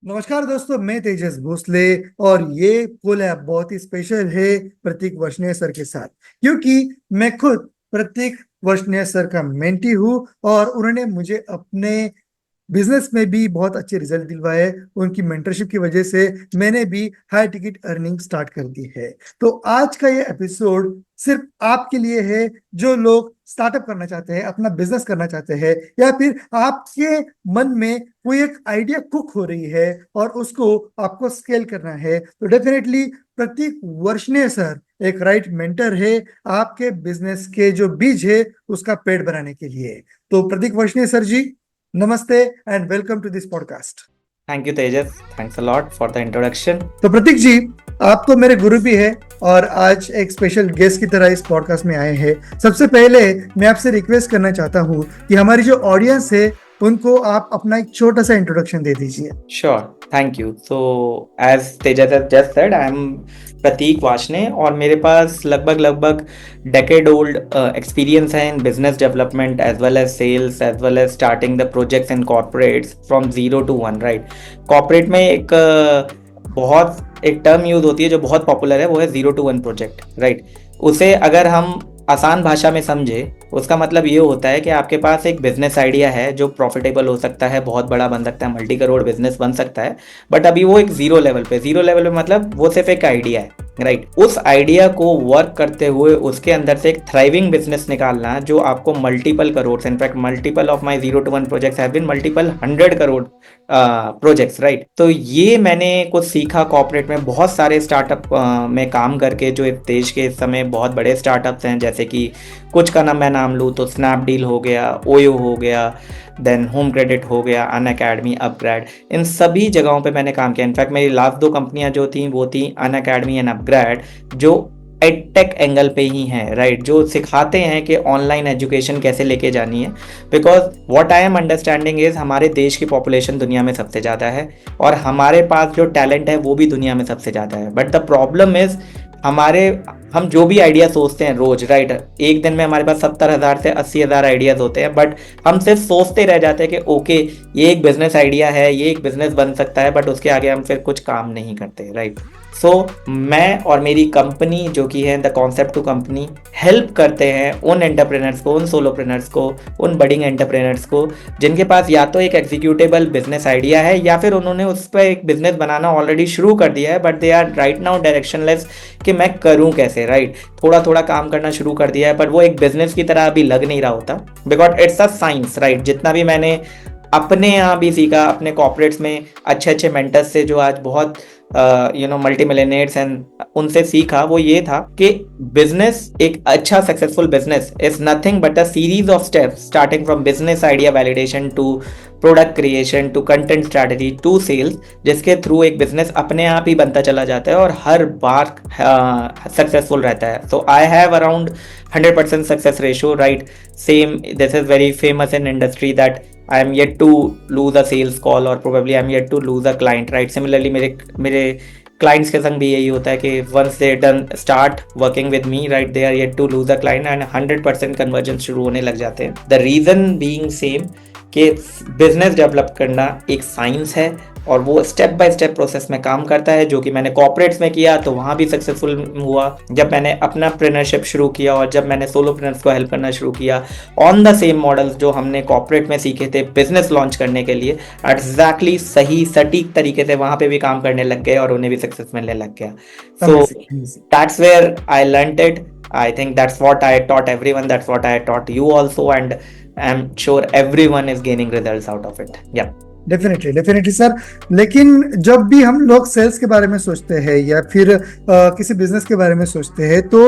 नमस्कार दोस्तों, मैं तेजस भोसले और ये कोलैब बहुत ही स्पेशल है प्रतीक वैष्णव सर के साथ, क्योंकि मैं खुद प्रतीक वैष्णव सर का मेंटी हूँ और उन्होंने मुझे अपने बिजनेस में भी बहुत अच्छे रिजल्ट दिलवाए। उनकी मेंटरशिप की वजह से मैंने भी हाई टिकट अर्निंग स्टार्ट कर दी है। तो आज का ये एपिसोड सिर्फ आपके लिए है जो लोग स्टार्टअप करना चाहते हैं, अपना बिजनेस करना चाहते हैं, या फिर आपके मन में कोई एक आइडिया कुक हो रही है और उसको आपको स्केल करना है। तो डेफिनेटली प्रतीक वर्षने सर एक राइट मेंटर है आपके बिजनेस के जो बीज है उसका पेड़ बनाने के लिए। तो प्रतीक वर्षने सर जी, नमस्ते and welcome to this podcast. Thank you Tejas, thanks a lot for the introduction. तो प्रतीक जी, आप तो मेरे गुरु भी है और आज एक स्पेशल गेस्ट की तरह इस पॉडकास्ट में आए हैं। सबसे पहले मैं आपसे रिक्वेस्ट करना चाहता हूँ कि हमारी जो ऑडियंस है उनको आप अपना एक छोटा सा इंट्रोडक्शन दे दीजिए। Sure, thank you. So as Tejas has just said, I am Prateek Vashne और मेरे पास लगभग डेकेड ओल्ड एक्सपीरियंस है in business development as well as sales as well as starting the projects in corporates from 0 to 1, right. Corporate में एक term use होती है जो बहुत पॉपुलर है, वो है 0 to 1 प्रोजेक्ट, राइट। उसे अगर हम आसान भाषा में समझे, उसका मतलब ये होता है कि आपके पास एक बिजनेस आइडिया है जो प्रॉफिटेबल हो सकता है, बहुत बड़ा बन सकता है, मल्टी करोड़ बिजनेस बन सकता है, बट अभी वो एक जीरो लेवल पे मतलब वो सिर्फ एक आइडिया है, राइट। उस आइडिया को वर्क करते हुए उसके अंदर से एक थ्राइविंग बिजनेस निकालना जो आपको multiple crore, in fact multiple of my 0 to 1 projects have been multiple 100 crore projects, right. तो ये मैंने कुछ सीखा कॉर्पोरेट में, बहुत सारे स्टार्टअप में काम करके, जो इस देश के इस समय बहुत बड़े स्टार्टअप्स हैं, जैसे कि कुछ का मैं नाम लूँ तो स्नैपडील हो गया, ओयो हो गया, देन होम क्रेडिट हो गया, अनअकैडमी, अपग्रेड, इन सभी जगहों पे मैंने काम किया। इनफैक्ट मेरी लास्ट 2 कंपनियां जो थी वो थी अनअकैडमी एंड अपग्रेड, जो एडटेक एंगल पे ही हैं, राइट, जो सिखाते हैं कि ऑनलाइन एजुकेशन कैसे लेके जानी है। Because what I am understanding is हमारे देश की पॉपुलेशन दुनिया में सबसे ज़्यादा है और हमारे पास जो टैलेंट है वो भी दुनिया में सबसे ज़्यादा है, बट द प्रॉब्लम इज हम जो भी आइडिया सोचते हैं रोज, राइट, एक दिन में हमारे पास 70,000 से 80,000 आइडियाज होते हैं, बट हम सिर्फ सोचते रह जाते हैं कि ओके ये एक बिजनेस आइडिया है, ये एक बिजनेस बन सकता है, बट उसके आगे हम फिर कुछ काम नहीं करते, राइट। सो मैं और मेरी कंपनी जो कि है the concept to company, help करते हैं उन एंटरप्रेनर्स को, उन सोलोप्रेनर्स को, उन बडिंग एंटरप्रेनर्स को जिनके पास या तो एक एग्जीक्यूटेबल बिजनेस आइडिया है या फिर उन्होंने उस पर एक बिजनेस बनाना ऑलरेडी शुरू कर दिया है, but they are right now directionless कि मैं करूं कैसे, राइट। थोड़ा थोड़ा काम करना शुरू कर दिया है पर वो एक बिजनेस की तरह अभी लग नहीं रहा होता, because it's a science, right. जितना भी मैंने अपने यहाँ भी सीखा, अपने कॉर्पोरेट्स में अच्छे अच्छे मेंटर्स से जो आज बहुत मल्टी मिलियनेयर्स एंड उनसे सीखा, वो ये था कि बिजनेस, एक अच्छा successful business is nothing but a series of steps starting from business idea validation to product creation to content strategy to sales, जिसके थ्रू एक बिजनेस अपने आप ही बनता चला जाता है और हर बार सक्सेसफुल रहता है। So I have around 100% success ratio, right. Same, this is very famous in industry that I am yet to lose a sales call or probably I am yet to lose a client, right? Similarly मेरे clients के संग भी यही होता है कि once they done start working with me, right, they are yet to lose a client and 100% conversion शुरू होने लग जाते हैं। The reason being same कि बिजनेस डेवलप करना एक साइंस है और वो स्टेप बाय स्टेप प्रोसेस में काम करता है, जो कि मैंने कॉर्पोरेट्स में किया तो वहाँ भी सक्सेसफुल हुआ। जब मैंने अपना प्रेनरशिप शुरू किया और जब मैंने सोलो प्रेनर्स को हेल्प करना शुरू किया ऑन द सेम मॉडल्स जो हमने कॉर्पोरेट में सीखे थे बिजनेस लॉन्च करने के लिए, एग्जैक्टली सही सटीक तरीके से वहाँ पे भी काम करने लग गए और उन्हें भी सक्सेस मिलने लग गया। So that's where I learned it. I think that's what I taught everyone, that's what I taught you also, and I'm sure everyone is gaining results out of it. Yeah. Definitely sir. लेकिन जब भी हम लोग sales के बारे में सोचते हैं या फिर किसी बिजनेस के बारे में सोचते हैं तो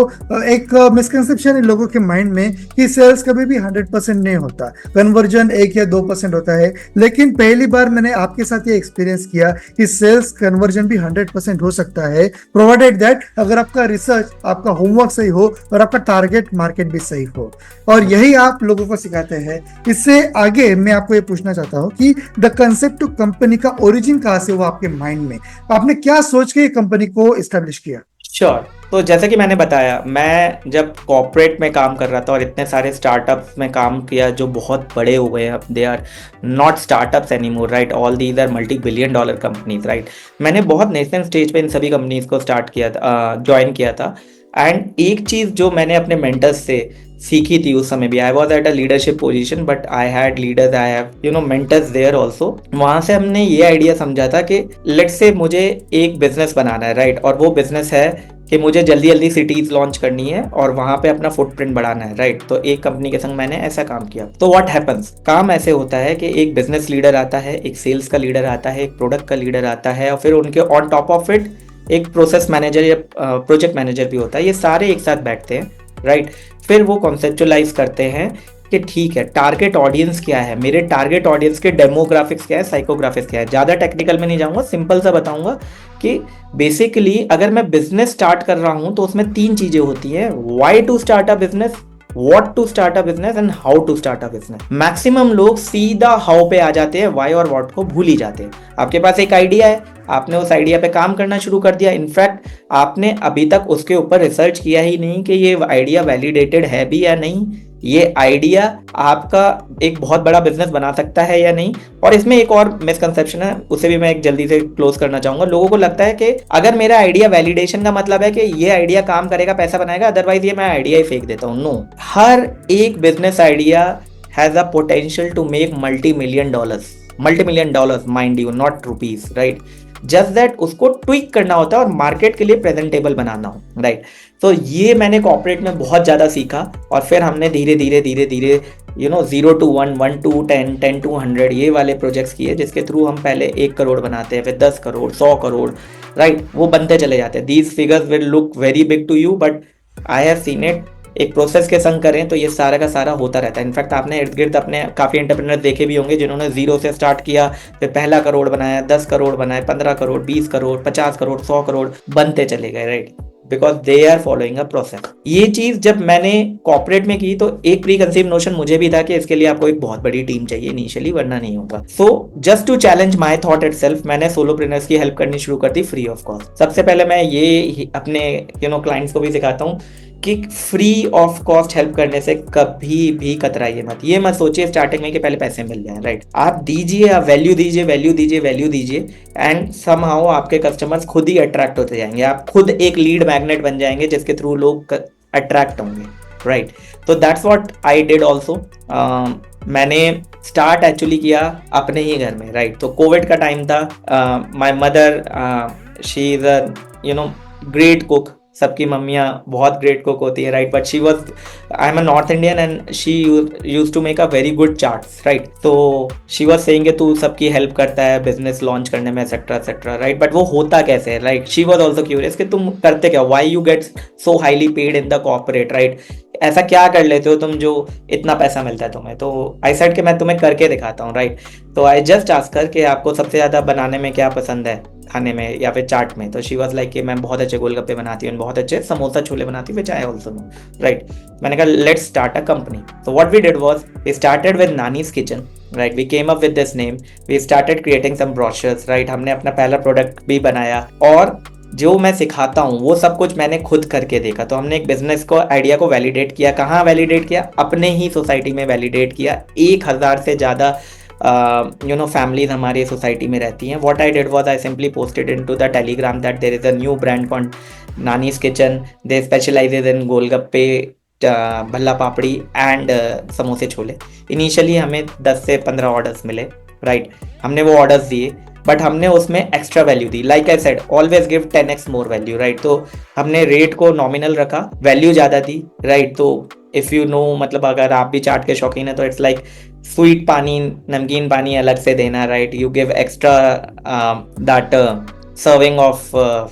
एक मिसकंसेप्शन है लोगों के माइंड में कि सेल्स कभी भी 100% नहीं होता, कन्वर्जन 1 या 2% होता है। लेकिन पहली बार मैंने आपके साथ ये एक्सपीरियंस किया कि सेल्स कन्वर्जन भी 100% हो सकता है, प्रोवाइडेड दैट अगर आपका रिसर्च, आपका होमवर्क सही हो और आपका टारगेट मार्केट भी सही हो। और यही आप लोगों को सिखाते हैं। इससे आगे मैं आपको ये पूछना चाहता हूँ कि द कंसेप्ट टू कंपनी का ओरिजिन कहां से हुआ आपके माइंड में? आपने क्या सोच के कंपनी को एस्टेब्लिश किया? श्योर। तो जैसे कि मैंने बताया, मैं जब कॉर्पोरेट में काम कर रहा था और इतने सारे स्टार्टअप्स में काम किया जो बहुत बड़े हो गए, अब they are not startups anymore, right, all these are multi billion dollar companies, right. मैंने बहुत नेशनल स्टेज पे इन सभी कंपनीज को स्टार्ट किया था, ज्वाइन किया था। एंड एक चीज़ जो मैंने अपने मेंटर्स से सीखी थी उस समय भी, I was at a leadership position but I had leaders, I have mentors there also. वहां से हमने ये आइडिया समझा था कि लेट्स से मुझे एक बिजनेस बनाना है, राइट, और वो बिजनेस है कि मुझे जल्दी जल्दी सिटीज लॉन्च करनी है और वहां पे अपना फुटप्रिंट बढ़ाना है, राइट। तो एक कंपनी के संग मैंने ऐसा काम किया। तो व्हाट हैपेंस, काम ऐसे होता है कि एक बिजनेस लीडर आता है, एक सेल्स का लीडर आता है, एक प्रोडक्ट का लीडर आता है, और फिर उनके ऑन टॉप ऑफ इट एक प्रोसेस मैनेजर या प्रोजेक्ट मैनेजर भी होता है। ये सारे एक साथ बैठते हैं, राइट। फिर वो कॉन्सेप्चुअलाइज करते हैं कि ठीक है, टारगेट ऑडियंस क्या है, मेरे टारगेट ऑडियंस के डेमोग्राफिक्स क्या है, साइकोग्राफिक्स क्या है। ज़्यादा टेक्निकल में नहीं जाऊंगा, सिंपल सा बताऊंगा कि बेसिकली अगर मैं बिजनेस स्टार्ट कर रहा हूं तो उसमें 3 चीजें होती हैं: why to start a business, what to start a business and how to start a business. Maximum लोग सीधा हाउ पे आ जाते हैं, वाई और व्हाट को भूल ही जाते हैं। आपके पास एक आइडिया है, आपने उस आइडिया पे काम करना शुरू कर दिया, इनफैक्ट आपने अभी तक उसके ऊपर रिसर्च किया ही नहीं कि ये आइडिया वैलिडेटेड है भी या नहीं, ये आइडिया आपका एक बहुत बड़ा बिजनेस बना सकता है या नहीं। और इसमें एक और मिसकंसेप्शन है, उसे भी मैं एक जल्दी से क्लोज करना चाहूंगा। लोगों को लगता है कि अगर मेरा आइडिया वैलिडेशन का मतलब है कि ये आइडिया काम करेगा, पैसा बनाएगा, अदरवाइज ये मैं आइडिया ही फेंक देता हूं। नो, हर एक business idea has a potential to make multi million dollars, mind you, not rupees, right. Just that उसको ट्विक करना होता है और मार्केट के लिए प्रेजेंटेबल बनाना हो, राइट। तो ये मैंने कॉर्पोरेट में बहुत ज़्यादा सीखा और फिर हमने धीरे धीरे 0 to 1, 1 to 10, 10 to 100 ये वाले प्रोजेक्ट्स किए, जिसके थ्रू हम पहले 1 करोड़ बनाते हैं, फिर 10 करोड़, 100 करोड़, राइट, वो बनते चले जाते हैं। These figures will look very big to you but I have seen it. एक प्रोसेस के संग करें तो ये सारा का सारा होता रहता है। इनफैक्ट आपने इर्द गिर्द अपने काफ़ी एंटरप्रेन्योर देखे भी होंगे जिन्होंने 0 से स्टार्ट किया, फिर पहला करोड़ बनाया, 10 करोड़ बनाए, 15 करोड़, 20 करोड़, 50 करोड़, 100 करोड़ बनते चले गए, right, because they are following a process. ये चीज जब मैंने कॉर्पोरेट में की तो एक प्री कंसीव नोशन मुझे भी था कि इसके लिए आपको एक बहुत बड़ी टीम चाहिए इनिशियली, वरना नहीं होगा। So just to challenge my thought itself, मैंने सोलोप्रेन्योर्स की हेल्प करनी शुरू कर दी फ्री ऑफ कॉस्ट। सबसे पहले मैं ये अपने क्लाइंट्स को भी सिखाता हूँ कि फ्री ऑफ कॉस्ट हेल्प करने से कभी भी कतराइए मत। ये मत सोचिए स्टार्टिंग में कि पहले पैसे मिल जाए, राइट। आप दीजिए, आप वैल्यू दीजिए एंड समहाउ आपके कस्टमर्स खुद ही अट्रैक्ट होते जाएंगे। आप खुद एक लीड मैग्नेट बन जाएंगे जिसके थ्रू लोग अट्रैक्ट होंगे, राइट। तो that's what I did also. मैंने स्टार्ट एक्चुअली किया अपने ही घर में, राइट। तो कोविड का टाइम था। My mother, she is a great cook. सबकी मम्मियाँ बहुत ग्रेट कुक होती है, right, but she was, I am a north Indian and she use to make a very good charts, right. तो she was saying कि तू सबकी help करता है बिजनेस लॉन्च करने में, एक्सेट्रा एक्सेट्रा, राइट, बट वो होता कैसे है, right. She was also curious कि तुम करते क्या, why you get so highly paid in the corporate, right, ऐसा क्या कर लेते हो तुम जो इतना पैसा मिलता है तुम्हें। तो आई सेड कि मैं तुम्हें करके दिखाता हूँ, राइट। तो आई जस्ट आस्क कर कि आपको सबसे ज़्यादा बनाने में क्या पसंद है, खाने में या फिर चाट में। तो शी वॉज लाइक कि मैं बहुत अच्छे गोलगप्पे बनाती हूँ, बहुत अच्छे समोसा छोले बनाती हूँ, which I also know, right. मैंने कहा लेट्स स्टार्ट अ कंपनी। तो what we did was we started with Nani's kitchen, right. We came up with this name, we started creating some brochures, right. हमने अपना पहला प्रोडक्ट भी बनाया और जो मैं सिखाता हूँ वो सब कुछ मैंने खुद करके देखा। तो हमने एक बिजनेस को आइडिया को वैलिडेट किया। कहाँ वैलिडेट किया? अपने ही सोसाइटी में वैलिडेट किया। 1000 से ज़्यादा families हमारी सोसाइटी में रहती हैं। What I did was I simply posted into the Telegram that there is a new brand called Nani's Kitchen. They specializes in golgappe, Bhalla papdi and समोसे छोले। इनिशियली हमें 10 से 15 ऑर्डर्स मिले, राइट। हमने वो ऑर्डर्स दिए बट हमने उसमें extra value the. Like I said, always give 10x more value, right. तो हमने रेट को नॉमिनल रखा, वैल्यू ज़्यादा दी, राइट। तो इफ़ यू नो, मतलब अगर आप भी चाट के शौकीन है तो इट्स लाइक स्वीट पानी, नमकीन पानी अलग से देना, right. You give extra that serving of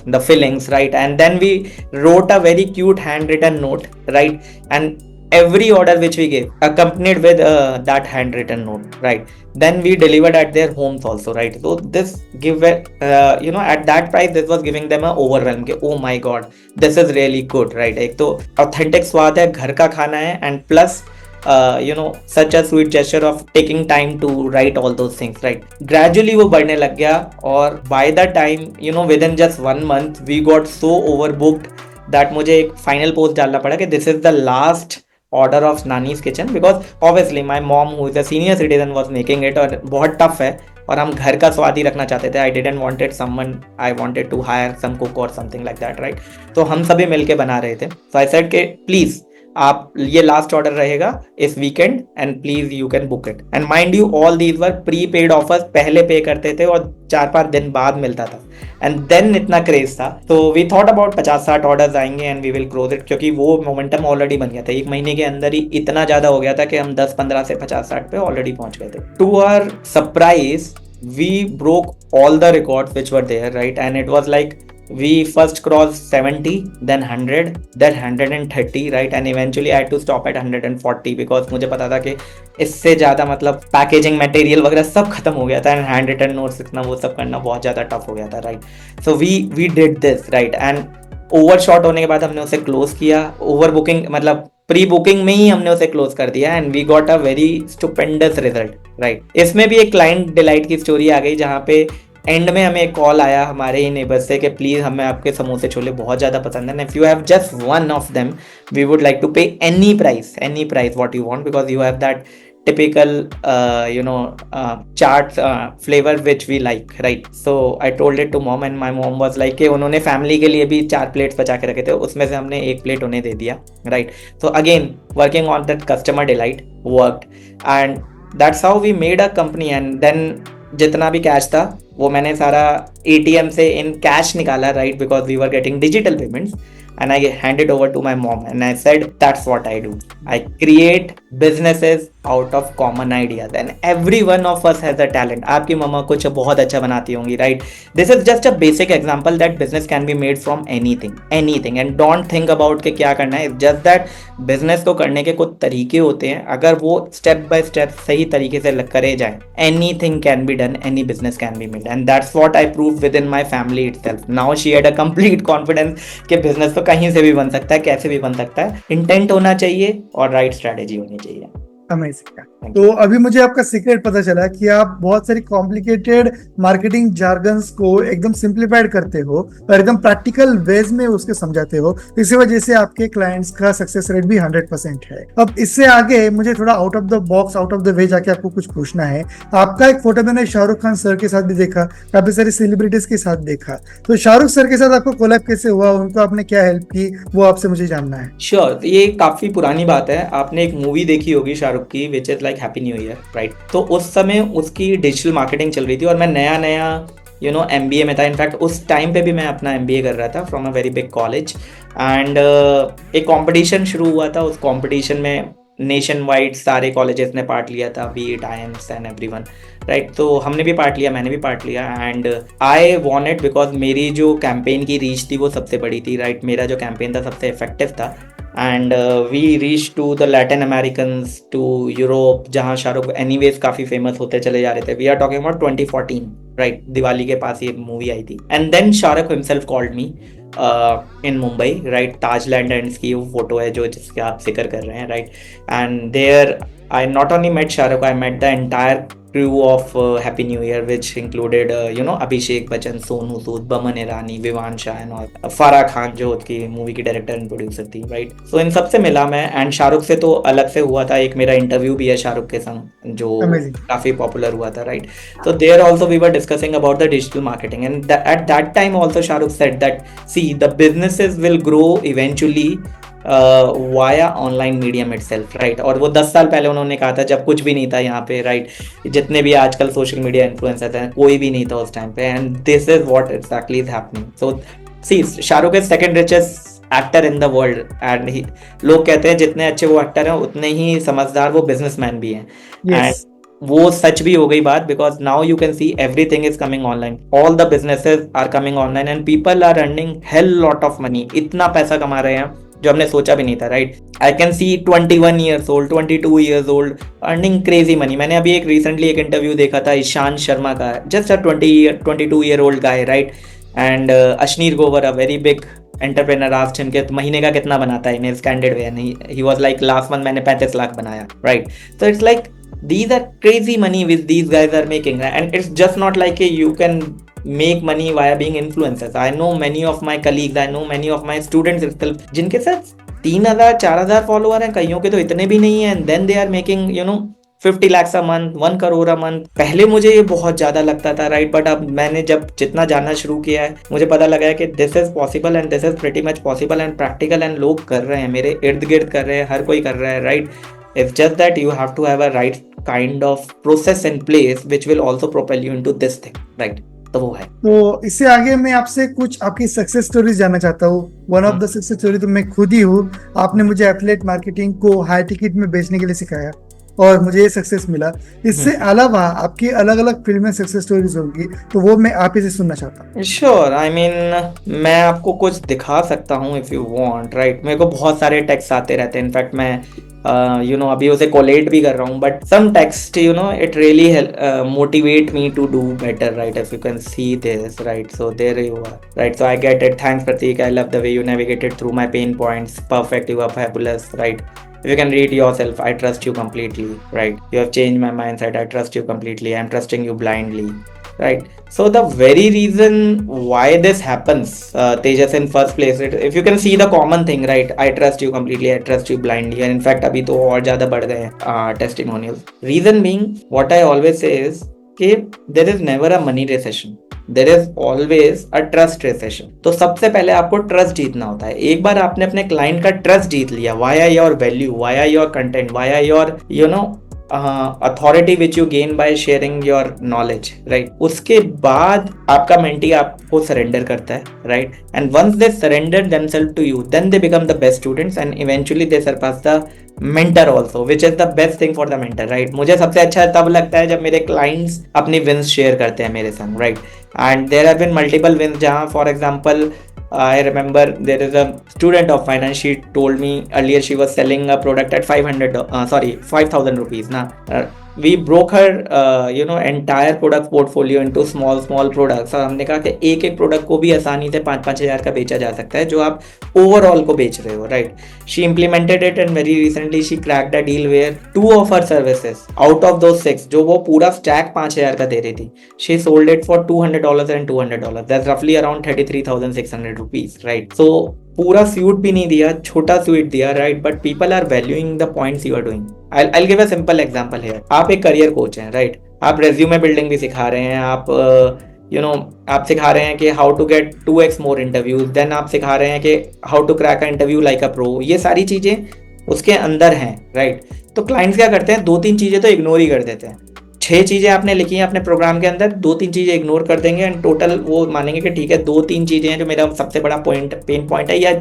the fillings, right. And then we wrote a very cute handwritten note, right. And every order which we gave accompanied with that handwritten note, right. Then we delivered at their homes also, right. So this give at that price this was giving them a overwhelm कि oh my god this is really good, right. एक तो authentic स्वाद है, घर का खाना है, and plus such a sweet gesture of taking time to write all those things, right? Gradually वो बढ़ने लग गया, और by the time, within just 1 month we got so overbooked that मुझे एक final post डालना पड़ा कि this is the last order of Nani's kitchen, because obviously my mom who is a senior citizen was making it, और बहुत tough है, और हम घर का स्वाद ही रखना चाहते थे. I didn't wanted someone, I wanted to hire some cook और समथिंग लाइक दैट, राइट? तो हम सभी मिलके बना रहे थे. सो आई सेड के प्लीज आप, ये लास्ट ऑर्डर रहेगा इस weekend and please you can book it. And mind you all these were pre paid offers, पहले पे करते थे और 4-5 दिन बाद मिलता था. एंड देन इतना क्रेज था, तो वी थॉट अबाउट 50-60 ऑर्डर्स आएंगे and we will close it, क्योंकि वो मोमेंटम ऑलरेडी बन गया था. एक महीने के अंदर ही इतना ज्यादा हो गया था कि हम 10-15 से 50-60 पे ऑलरेडी पहुंच गए थे. To our surprise we broke all the records which were there, right? And it was like we first crossed 70, then 100, then 130, right? And eventually I had to stop at 140 because मुझे पता था कि इससे ज़्यादा मतलब पैकेजिंग मटेरियल वगैरह सब खत्म हो गया था, एंड हैंड रिटन नोट्स लिखना वो सब करना बहुत ज़्यादा टफ हो गया था, right? So we did this, right? And over shot होने के बाद हमने उसे क्लोज किया. ओवर बुकिंग मतलब प्री बुकिंग में ही हमने उसे क्लोज कर दिया, and we got a very stupendous result, right? इसमें भी एक क्लाइंट डिलाइट की स्टोरी आ गई, जहाँ पे एंड में हमें एक कॉल आया हमारे ही नेबर से कि प्लीज हमें आपके समोसे छोले बहुत ज़्यादा पसंद है, if you have just one of them we would like to pay any price what you want, because you have that typical chaat flavor which we like, right? So I told it to mom and my mom was like कि उन्होंने family के लिए भी 4 plates बचा के रखे थे, उसमें से हमने 1 प्लेट उन्हें दे दिया, right? So again working on that customer delight worked, and that's how we made a company. And then जितना भी कैश था वो मैंने सारा ATM से इन कैश निकाला, right? Because we were getting digital payments, and I handed over to my mom and I said that's what I do. I create businesses out of common ideas, and every one of us has a talent. आपकी मम्मा कुछ बहुत अच्छा बनाती होंगी, right? This is just a basic example that business can be made from anything, and don't think about कि क्या करना है. It's just that business को करने के कुछ तरीके होते हैं, अगर वो step by step सही तरीके से करे जाए, anything can be done, any business can be made, and that's what I proved within my family itself. Now she had a complete confidence कि business तो कहीं से भी बन सकता है, कैसे भी बन सकता है. इंटेंट होना चाहिए और राइट स्ट्रेटेजी होनी चाहिए. अमेजिंग. तो अभी मुझे आपका सीक्रेट पता चला कि आप बहुत सारी कॉम्प्लिकेटेड मार्केटिंग जार्गन्स को एकदम सिंप्लीफाइड करते हो और एकदम प्रैक्टिकल वेज में उसके समझाते हो. इसी वजह से आपके क्लाइंट्स का सक्सेस रेट भी 100% है. अब इससे आगे मुझे थोड़ा out of the box, out of the way जाके आपको कुछ पूछना है. आपका एक फोटो मैंने शाहरुख खान सर के साथ भी देखा, काफी सारी सेलिब्रिटीज के साथ देखा. तो शाहरुख सर के साथ आपको कोलैब कैसे हुआ, उनको आपने क्या हेल्प की, वो आपसे मुझे जानना है. श्योर. ये काफी पुरानी बात है. आपने एक मूवी देखी होगी शाहरुख की which is like happy new year, right? तो उस समय उसकी डिजिटल मार्केटिंग चल रही थी और मैं नया MBA में था. इनफैक्ट उस टाइम पे भी मैं अपना MBA कर रहा था from a very big college, and एक कंपटीशन शुरू हुआ था. उस कंपटीशन में नेशन वाइड सारे कॉलेजेस ने पार्ट लिया था, B it IIMs and everyone, right? तो हमने भी पार्ट लिया, मैंने भी पार्ट लिया, and I want it because मेरी जो कैंपेन की रीच थी वो सबसे बड़ी थी, राइट? मेरा जो कैंपेन था सबसे इफेक्टिव था, and we reach to the Latin American, to Europe, जहाँ शाहरुख एनीवेज काफ़ी फेमस होते चले जा रहे थे. We are talking about 2014, right? Diwali के पास ये मूवी आई थी. And then Shahrukh himself called me in Mumbai, right? Taj Land ends की वो फोटो है जो जिसके आप जिक्र कर रहे हैं, right? And there I not only met Shahrukh, I met the entire crew of Happy New Year, which included Abhishek Bachchan, Sonu Sood, Baman Irani, Vivan Shah and all, Farah Khan जो उसकी movie की director and producer थी, right? सो इन सबसे मिला मैं, and Shahrukh से तो अलग से हुआ था. एक मेरा इंटरव्यू भी है शाहरुख के संग जो काफी पॉपुलर हुआ था, राइट? तो there also we were discussing about the digital marketing, and at that time also Shahrukh said that see the businesses will grow eventually via online medium itself, right? और वो 10 साल पहले उन्होंने कहा था जब कुछ भी नहीं था यहाँ पे, राइट? जितने भी आजकल सोशल मीडिया इन्फ्लुएंसर्स हैं कोई भी नहीं था उस टाइम पे, and this is what exactly is happening. So see Shahrukh is second richest actor in the world, and लोग कहते हैं जितने अच्छे वो एक्टर हैं उतने ही समझदार वो बिजनेसमैन भी हैं. एंड वो सच भी हो गई बात, because now you can see everything is coming online, all the businesses are coming online, and people are earning hell lot of money. इतना पैसा कमा रहे हैं जो हमने सोचा भी नहीं था, right? I can see 21 years old, 22 years old earning crazy money. मैंने अभी एक रिसेंटली एक इंटरव्यू देखा था ईशान शर्मा का, just a 22 year old guy, right? And Ashneer Grover, a very big entrepreneur asked him कि महीने का कितना बनाता है in his candid way, and he was like last month मैंने 35 लाख बनाया, right? So it's like these are crazy money which these guys are making, and it's just not like you can make money via being influencers. I know many of my colleagues, I know many of my students itself जिनके साथ 3,000 4,000 follower हैं, कईयों के तो इतने भी नहीं है, and then they are making 50 lakhs a month, 1 crore a month. पहले मुझे ये बहुत ज़्यादा लगता था, राइट? बट अब मैंने जब जितना जानना शुरू किया है, मुझे पता लगा है कि this is possible and this is pretty much possible and practical, and लोग कर रहे हैं, मेरे इर्द गिर्द कर रहे हैं, हर कोई कर रहा है, right? It's just that you have to have a right kind of process in place which will also propel you into this thing, right? तो वो है। तो इससे आगे मैं आपसे कुछ आपकी सक्सेस स्टोरीज जानना चाहता हूँ। One of the success story तो मैं खुद ही हूँ। आपने मुझे एफिलिएट मार्केटिंग को हाई टिकट में बेचने के लिए सिखाया और मुझे ये सक्सेस मिला। इससे अलावा आपकी अलग अलग फील्ड में सक्सेस स्टोरीज होंगी, तो वो मैं आप ही से सुनना चाहता हूँ। श्योर, आई मीन मैं आपको कुछ दिखा सकता हूँ इफ यू वांट, राइट? मेरे को बहुत सारे टेक्स्ट आते रहते हैं, इनफैक्ट मैं अभी उसे कोलेट भी कर रहा हूँ, but some text it really motivate me to do better, right? If you can see this, right? So there you are, right? So I get it, thanks Prateek, I love the way you navigated through my pain points, perfect, you are fabulous, right? If you can read yourself, I trust you completely, right? You have changed my mindset, I trust you completely, I'm trusting you blindly, right? So the very reason why this happens, Tejas, in first place, if you can see the common thing, right? I trust you completely, I trust you blindly, and in fact अभी तो और ज़्यादा बढ़ गए हैं testimonials. Reason being, what I always say is कि there is never a money recession. There is always a trust recession. तो सबसे पहले आपको ट्रस्ट जीतना होता है। एक बार आपने अपने क्लाइंट का ट्रस्ट जीत लिया, via your value, via your content, via your authority which you gain by sharing your knowledge, right? उसके बाद आपका मेंटी आपको सरेंडर करता है, right? And once they surrender themselves to you, then they become the best students and eventually they surpass the mentor also, which is the best thing for the mentor, right? मुझे सबसे अच्छा तब लगता है जब मेरे क्लाइंट्स अपनी wins share करते हैं मेरे संग, right? And there have been multiple wins जहाँ, for example, I remember there is a student of finance, she told me earlier she was selling a product at 5,000 rupees ना. We broke her entire product portfolio into small products, और हमने कहा कि एक एक product को भी आसानी से 5-5 हज़ार का बेचा जा सकता है जो आप ओवरऑल को बेच रहे हो, right? She implemented it and very recently she cracked a deal where 2 of her services out of those 6, जो वो पूरा स्टैक 5,000 का दे रही थी, she sold it for $200 and $200. That's roughly around 33,600 rupees, right? So पूरा स्यूट भी नहीं दिया, छोटा स्यूट दिया, right? But people are valuing the points you are doing. I'll give a simple example here. आप एक करियर कोच हैं, right? आप रेज्यूमे बिल्डिंग भी सिखा रहे हैं, आप आप सिखा रहे हैं कि how to get 2x more interviews, then आप सिखा रहे हैं कि how to crack a interview like a pro. ये सारी चीजें उसके अंदर हैं, राइट? तो क्लाइंट्स क्या करते हैं, 2-3 चीजें तो इग्नोर ही कर देते हैं। 6 चीजें आपने लिखी हैं अपने प्रोग्राम के अंदर, 2-3 चीजें इग्नोर कर देंगे एंड टोटल वो मानेंगे कि ठीक है 2-3 चीजें हैं जो मेरा सबसे बड़ा पेन पॉइंट है, या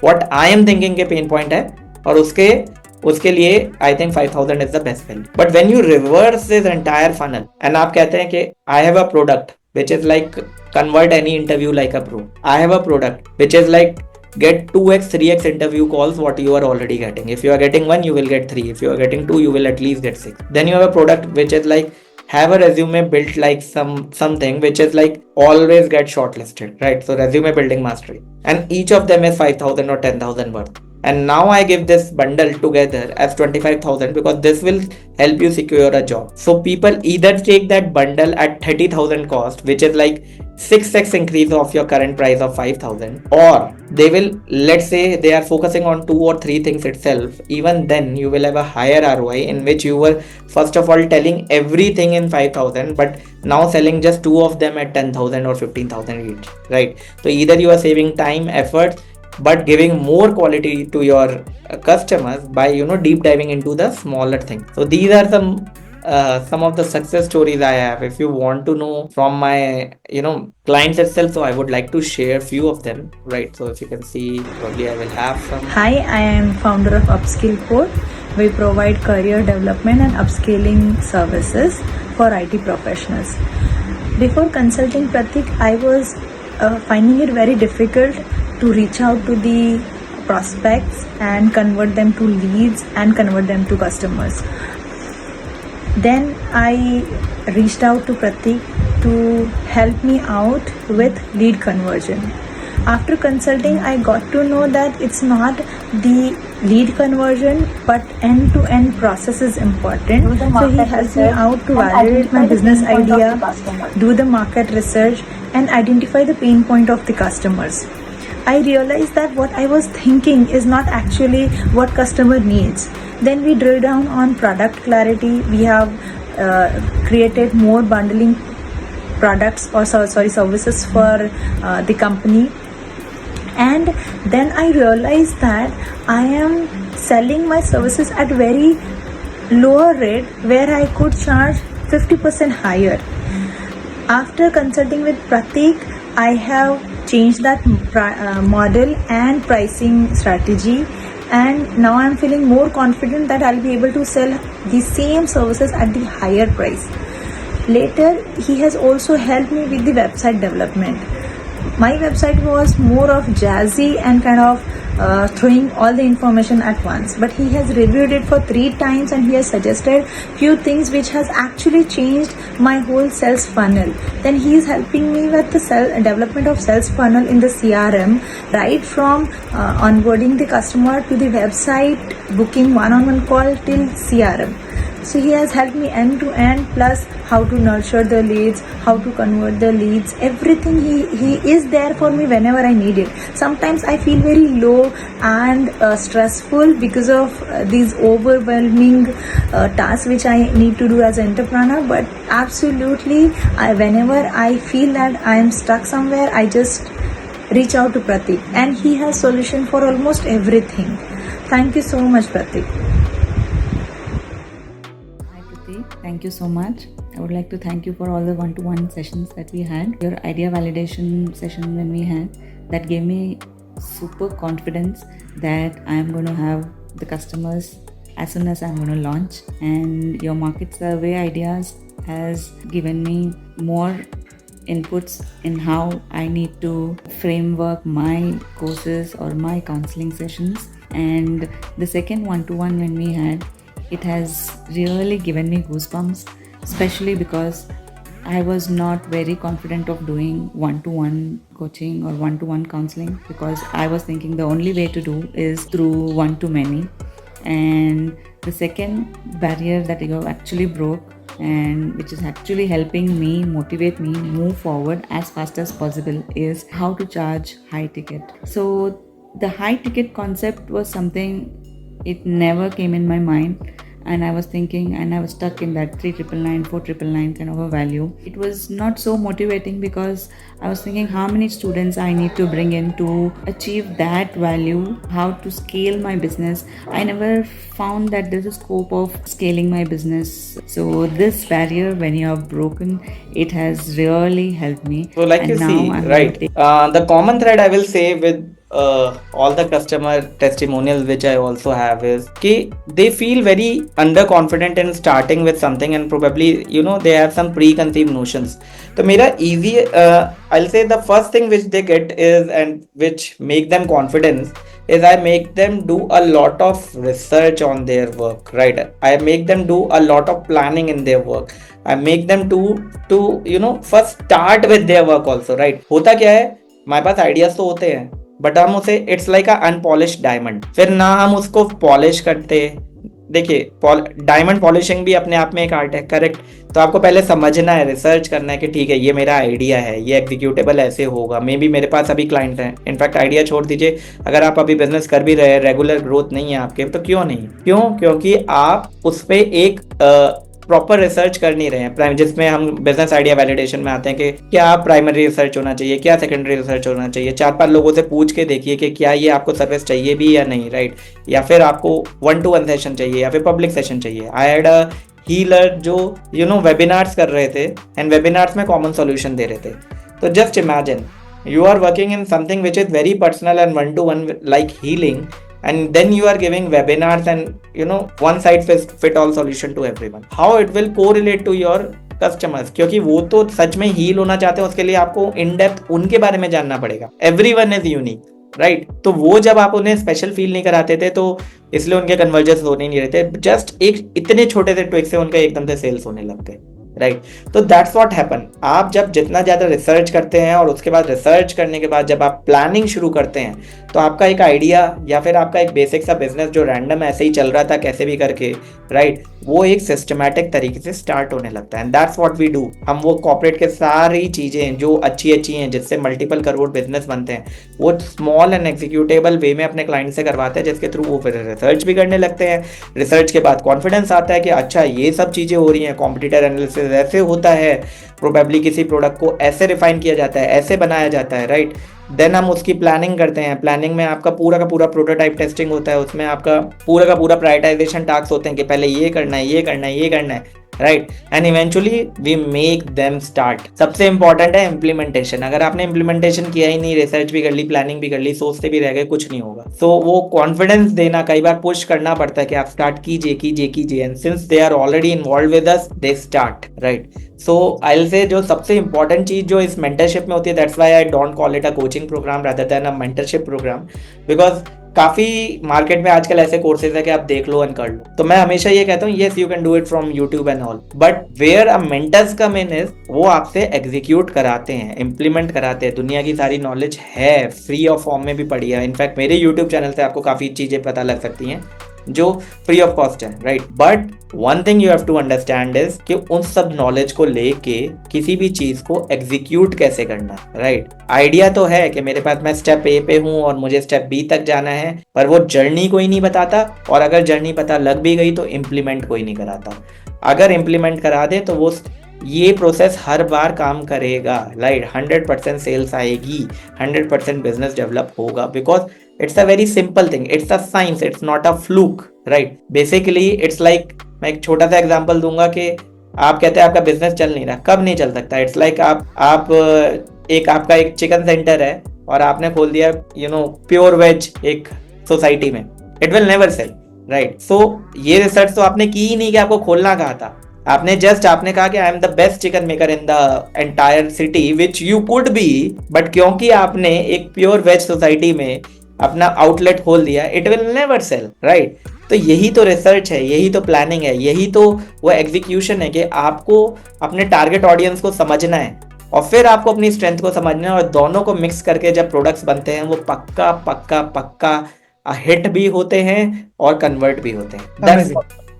व्हाट आई एम थिंकिंग के पेन पॉइंट है, और उसके लिए I think 5,000 is the best value. But when you reverse this entire funnel and आप कहते हैं कि I have a product which is like convert any interview like a pro. I have a product which is like get 2x 3x interview calls what you are already getting. If you are getting 1, you will get 3. If you are getting 2, you will at least get 6. Then you have a product which is like have a resume built like something which is like always get shortlisted, right? So resume building mastery, and each of them is 5,000 or 10,000 worth. And now I give this bundle together as 25,000 because this will help you secure a job. So people either take that bundle at 30,000 cost, which is like 6x increase of your current price of 5,000, or they will, let's say they are focusing on 2 or 3 things itself. Even then you will have a higher ROI in which you were first of all telling everything in 5,000, but now selling just 2 of them at 10,000 or 15,000 each, right? So either you are saving time, effort, but giving more quality to your customers by deep diving into the smaller things. So these are some of the success stories I have. If you want to know from my clients itself, so I would like to share few of them, right? So if you can see, probably I will have some. Hi, I am founder of Upskill Code. We provide career development and upskilling services for IT professionals. Before consulting Pratik, I was finding it very difficult to reach out to the prospects and convert them to leads and convert them to customers. Then I reached out to Pratik to help me out with lead conversion. After consulting, I got to know that it's not the lead conversion, but end-to-end process is important. So he helps me out to validate my business idea, do the market research, and identify the pain point of the customers. I realized that what I was thinking is not actually what customer needs. Then we drill down on product clarity. We have created more bundling products or services for the company. And then I realized that I am selling my services at very lower rate where I could charge 50% higher. After consulting with Pratik, I have changed that model and pricing strategy, and now I'm feeling more confident that I'll be able to sell the same services at the higher price. Later, he has also helped me with the website development. My website was more of jazzy and kind of throwing all the information at once, but he has reviewed it for 3 times and he has suggested few things which has actually changed my whole sales funnel. Then he is helping me with the development of sales funnel in the CRM, right from onboarding the customer to the website, booking one-on-one call till CRM. So he has helped me end to end, plus how to nurture the leads, how to convert the leads, everything. He is there for me whenever I need it. Sometimes I feel very low and stressful because of these overwhelming tasks which I need to do as an entrepreneur, but absolutely whenever I feel that I am stuck somewhere, I just reach out to Pratik, and he has solution for almost everything. Thank you so much, Pratik. Thank you so much. I would like to thank you for all the one-to-one sessions that we had. Your idea validation session when we had, that gave me super confidence that I am going to have the customers as soon as I'm going to launch. And your market survey ideas has given me more inputs in how I need to framework my courses or my counseling sessions. And the second one-to-one when we had, it has really given me goosebumps, especially because I was not very confident of doing one-to-one coaching or one-to-one counseling, because I was thinking the only way to do is through one-to-many. And the second barrier that you actually broke, and which is actually helping me motivate me move forward as fast as possible, is how to charge high ticket. So the high ticket concept was something, it never came in my mind, and I was thinking, and I was stuck in that 3,999, 4,999 kind of a value. It was not so motivating because I was thinking how many students I need to bring in to achieve that value, how to scale my business. I never found that there's a scope of scaling my business. So this barrier, when you have broken, it has really helped me. So like And you now see, I'm right, gonna the common thread I will say with all the customer testimonials which I also have is कि they feel very underconfident in starting with something, and probably they have some preconceived notions. तो मेरा easy I'll say the first thing which they get is, and which make them confidence, is I make them do a lot of research on their work, right? I make them do a lot of planning in their work. I make them to first start with their work also, right? होता क्या है, हमारे पास ideas तो होते हैं, but हम उसे it's like a unpolished diamond, फिर ना हम उसको पॉलिश करते। देखिए, डायमंड पॉलिशिंग भी अपने आप में एक आर्ट है, करेक्ट? तो आपको पहले समझना है, रिसर्च करना है कि ठीक है, ये मेरा आइडिया है, ये एग्जीक्यूटेबल ऐसे होगा, मे बी मेरे पास अभी क्लाइंट हैं। इनफैक्ट आइडिया छोड़ दीजिए, अगर आप अभी बिजनेस कर भी रहे हैं, रेगुलर ग्रोथ नहीं है आपके, तो क्यों नहीं? क्योंकि आप उस पर एक प्रॉपर रिसर्च कर नहीं रहे हैं, जिसमें हम बिजनेस आइडिया वैलिडेशन में आते हैं कि क्या प्राइमरी रिसर्च होना चाहिए, क्या सेकेंडरी रिसर्च होना चाहिए। 4-5 लोगों से पूछ के देखिए कि क्या ये आपको सर्विस चाहिए भी या नहीं, राइट? या फिर आपको 1-to-1 सेशन चाहिए या फिर पब्लिक सेशन चाहिए। आई हैड अ हीलर जो वेबिनार्स कर रहे थे, एंड वेबिनार्स में कॉमन सोल्यूशन दे रहे थे। तो just imagine you are working in something which is very personal and 1-to-1 like healing, and then you are giving webinars and one size fit all solution to everyone. How it will correlate to your customers? क्योंकि वो तो सच में heal होना चाहते हैं, उसके लिए आपको इन डेप्थ उनके बारे में जानना पड़ेगा। Everyone is unique, right? तो वो जब आप उन्हें स्पेशल फील नहीं कराते थे, तो इसलिए उनके कन्वर्जन्स होने नहीं रहते। जस्ट एक इतने छोटे से ट्विक से उनका एकदम से सेल्स होने लग गए, राइट। तो दैट्स व्हाट हैपन, आप जब जितना ज़्यादा रिसर्च करते हैं और उसके बाद रिसर्च करने के बाद जब आप प्लानिंग शुरू करते हैं तो आपका एक आइडिया या फिर आपका एक बेसिक सा बिजनेस जो रैंडम ऐसे ही चल रहा था कैसे भी करके, राइट, वो एक सिस्टमैटिक तरीके से स्टार्ट होने लगता है। And that's what we do. हम वो कॉर्पोरेट के सारी चीज़ें जो अच्छी अच्छी हैं जिससे मल्टीपल करोड़ बिजनेस बनते हैं वो स्मॉल एंड एग्जीक्यूटेबल वे में अपने क्लाइंट से करवाते हैं, जिसके थ्रू वो फिर रिसर्च भी करने लगते हैं। रिसर्च के बाद कॉन्फिडेंस आता है कि अच्छा ये सब चीज़ें हो रही हैं, कॉम्पिटिटर एनालिसिस ऐसे होता है, प्रोबेबली किसी प्रोडक्ट को ऐसे रिफाइन किया जाता है, ऐसे बनाया जाता है, राइट। देन हम उसकी प्लानिंग करते हैं। प्लानिंग में आपका पूरा का पूरा प्रोटोटाइप टेस्टिंग होता है, उसमें आपका पूरा का पूरा प्रायोरिटाइजेशन टास्क होते हैं कि पहले ये करना है, ये करना है, ये करना है, right. And eventually we make them start. सबसे इंपॉर्टेंट है इम्प्लीमेंटेशन। अगर आपने इम्प्लीमेंटेशन किया ही नहीं, रिसर्च भी कर ली, प्लानिंग भी कर ली, सोचते भी रह गए, कुछ नहीं होगा। सो वो कॉन्फिडेंस देना, कई बार पुश करना पड़ता है कि आप स्टार्ट कीजिए कीजिए कीजिए। And since they are already involve with us, they start, right. So I will say जो सबसे इंपॉर्टेंट चीज जो इस मेंटरशिप में होती है, that's why I don't call it a coaching program rather than a mentorship program, because काफी market में आजकल ऐसे कोर्सेज है कि आप देख लो एंड कर लो। तो मैं हमेशा ये कहता हूँ yes you can do it from YouTube and all, but where a mentors come in is वो आपसे एग्जीक्यूट कराते हैं, इंप्लीमेंट कराते हैं। दुनिया की सारी नॉलेज है, फ्री ऑफ फॉर्म में भी पड़ी है। इनफैक्ट मेरे यूट्यूब चैनल से आपको काफी चीजें पता लग सकती हैं जो फ्री ऑफ कॉस्ट है, right. But one thing you have to understand is कि उन सब नॉलेज को लेके किसी भी चीज को एग्जीक्यूट कैसे करना, राइट। आइडिया तो है कि मेरे पास मैं स्टेप ए पे हूं और मुझे स्टेप बी तक जाना है, पर वो जर्नी कोई नहीं बताता, और अगर जर्नी पता लग भी गई तो इम्प्लीमेंट कोई नहीं कराता। अगर इम्प्लीमेंट करा दे तो वो ये प्रोसेस हर बार काम करेगा, राइट। 100% सेल्स आएगी, 100% बिजनेस डेवलप होगा, because it's a very simple thing, it's a science, it's not a fluke, right. Basically it's like, मैं एक छोटा सा एग्जांपल दूंगा कि आप कहते हैं आपका बिजनेस चल नहीं रहा, कब नहीं चल सकता। इट्स लाइक आप एक आपका एक चिकन सेंटर है और आपने खोल दिया प्योर वेज एक सोसाइटी में, it will never sell, right. So ये रिसर्च तो आपने की ही नहीं कि आपको खोलना कहा था। आपने कहा कि I am the best chicken maker in the entire city, which you could be, but क्योंकि आपने एक प्योर वेज सोसाइटी में अपना आउटलेट खोल दिया, it will never sell, right. तो यही तो रिसर्च है, यही तो प्लानिंग है, यही तो वो एग्जीक्यूशन है कि आपको अपने टारगेट ऑडियंस को समझना है और फिर आपको अपनी स्ट्रेंथ को समझना है, और दोनों को मिक्स करके जब प्रोडक्ट्स बनते हैं वो पक्का पक्का पक्का हिट भी होते हैं और कन्वर्ट भी होते हैं। दैट्स